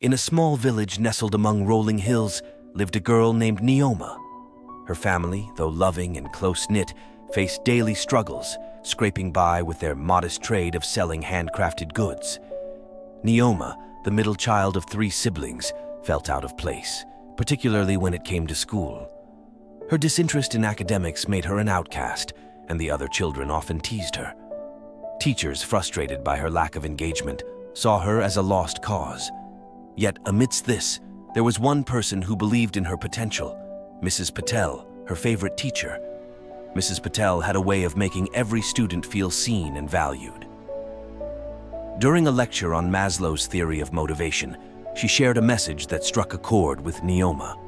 In a small village nestled among rolling hills lived a girl named Neoma. Her family, though loving and close-knit, faced daily struggles, scraping by with their modest trade of selling handcrafted goods. Neoma, the middle child of 3 siblings, felt out of place, particularly when it came to school. Her disinterest in academics made her an outcast, and the other children often teased her. Teachers, frustrated by her lack of engagement, saw her as a lost cause. Yet amidst this, there was one person who believed in her potential, Mrs. Patel, her favorite teacher. Mrs. Patel had a way of making every student feel seen and valued. During a lecture on Maslow's theory of motivation, she shared a message that struck a chord with Neoma.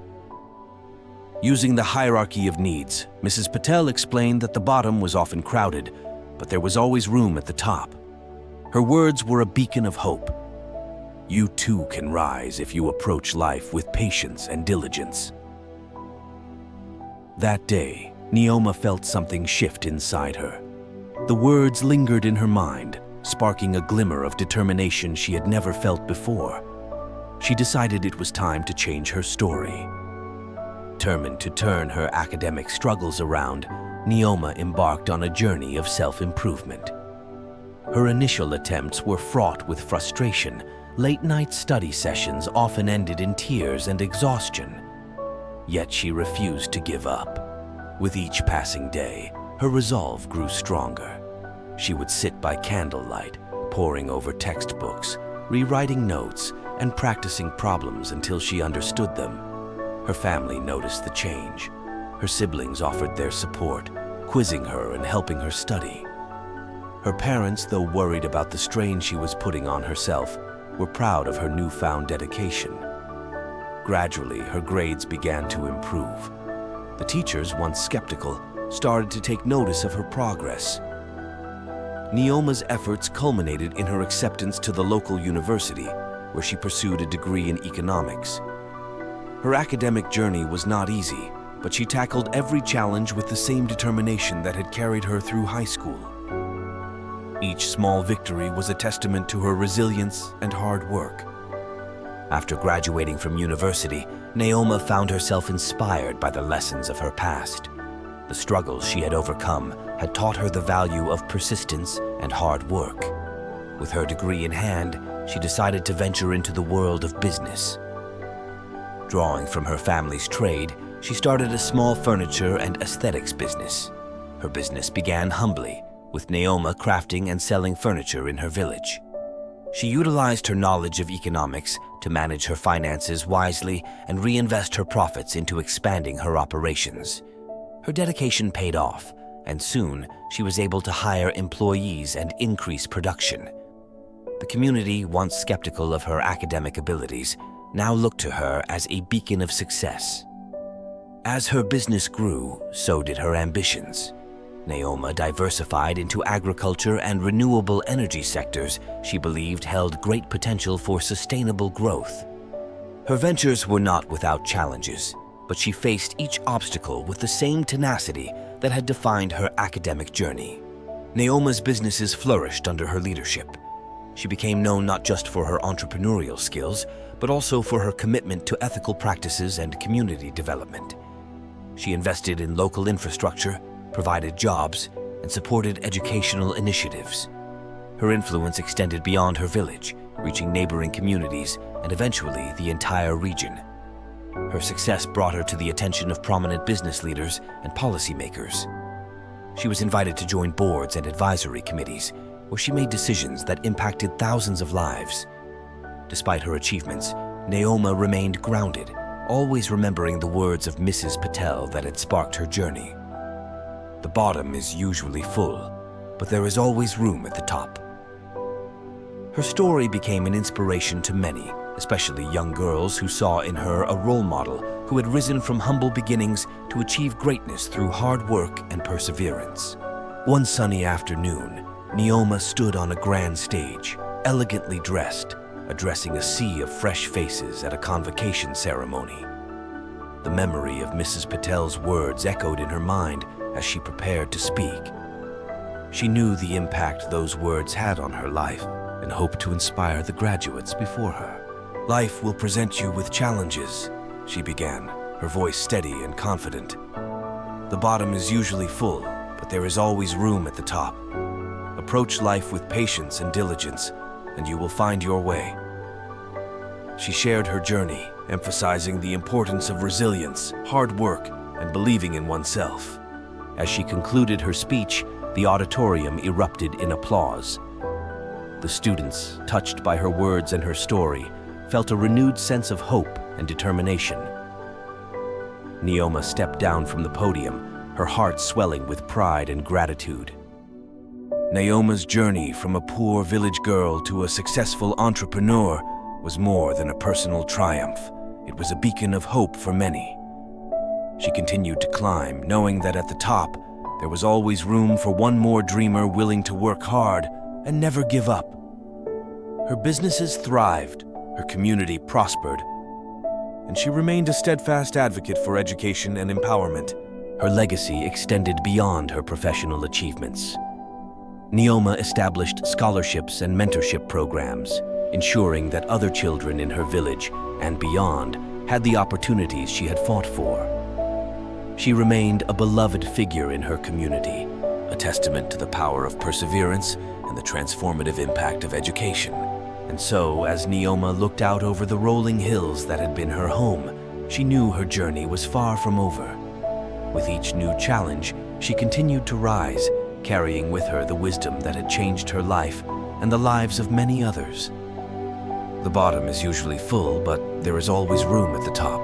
Using the hierarchy of needs, Mrs. Patel explained that the bottom was often crowded, but there was always room at the top. Her words were a beacon of hope. You too can rise if you approach life with patience and diligence. That day, Neoma felt something shift inside her. The words lingered in her mind, sparking a glimmer of determination she had never felt before. She decided it was time to change her story. Determined to turn her academic struggles around, Neoma embarked on a journey of self-improvement. Her initial attempts were fraught with frustration. Late-night study sessions often ended in tears and exhaustion. Yet she refused to give up. With each passing day, her resolve grew stronger. She would sit by candlelight, poring over textbooks, rewriting notes, and practicing problems until she understood them. Her family noticed the change. Her siblings offered their support, quizzing her and helping her study. Her parents, though worried about the strain she was putting on herself, were proud of her newfound dedication. Gradually, her grades began to improve. The teachers, once skeptical, started to take notice of her progress. Neoma's efforts culminated in her acceptance to the local university, where she pursued a degree in economics. Her academic journey was not easy, but she tackled every challenge with the same determination that had carried her through high school. Each small victory was a testament to her resilience and hard work. After graduating from university, Neoma found herself inspired by the lessons of her past. The struggles she had overcome had taught her the value of persistence and hard work. With her degree in hand, she decided to venture into the world of business. Drawing from her family's trade, she started a small furniture and aesthetics business. Her business began humbly, with Neoma crafting and selling furniture in her village. She utilized her knowledge of economics to manage her finances wisely and reinvest her profits into expanding her operations. Her dedication paid off, and soon she was able to hire employees and increase production. The community, once skeptical of her academic abilities, now looked to her as a beacon of success. As her business grew, so did her ambitions. Neoma diversified into agriculture and renewable energy sectors she believed held great potential for sustainable growth. Her ventures were not without challenges, but she faced each obstacle with the same tenacity that had defined her academic journey. Neoma's businesses flourished under her leadership. She became known not just for her entrepreneurial skills, but also for her commitment to ethical practices and community development. She invested in local infrastructure, provided jobs, and supported educational initiatives. Her influence extended beyond her village, reaching neighboring communities and eventually the entire region. Her success brought her to the attention of prominent business leaders and policymakers. She was invited to join boards and advisory committees, where she made decisions that impacted thousands of lives. Despite her achievements, Neoma remained grounded, always remembering the words of Mrs. Patel that had sparked her journey. The bottom is usually full, but there is always room at the top. Her story became an inspiration to many, especially young girls who saw in her a role model who had risen from humble beginnings to achieve greatness through hard work and perseverance. One sunny afternoon, Neoma stood on a grand stage, elegantly dressed, addressing a sea of fresh faces at a convocation ceremony. The memory of Mrs. Patel's words echoed in her mind as she prepared to speak. She knew the impact those words had on her life and hoped to inspire the graduates before her. Life will present you with challenges, she began, her voice steady and confident. The bottom is usually full, but there is always room at the top. Approach life with patience and diligence, and you will find your way. She shared her journey, emphasizing the importance of resilience, hard work, and believing in oneself. As she concluded her speech, the auditorium erupted in applause. The students, touched by her words and her story, felt a renewed sense of hope and determination. Neoma stepped down from the podium, her heart swelling with pride and gratitude. Neoma's journey from a poor village girl to a successful entrepreneur was more than a personal triumph. It was a beacon of hope for many. She continued to climb, knowing that at the top, there was always room for one more dreamer willing to work hard and never give up. Her businesses thrived, her community prospered, and she remained a steadfast advocate for education and empowerment. Her legacy extended beyond her professional achievements. Neoma established scholarships and mentorship programs, ensuring that other children in her village and beyond had the opportunities she had fought for. She remained a beloved figure in her community, a testament to the power of perseverance and the transformative impact of education. And so, as Neoma looked out over the rolling hills that had been her home, she knew her journey was far from over. With each new challenge, she continued to rise, carrying with her the wisdom that had changed her life and the lives of many others. The bottom is usually full, but there is always room at the top.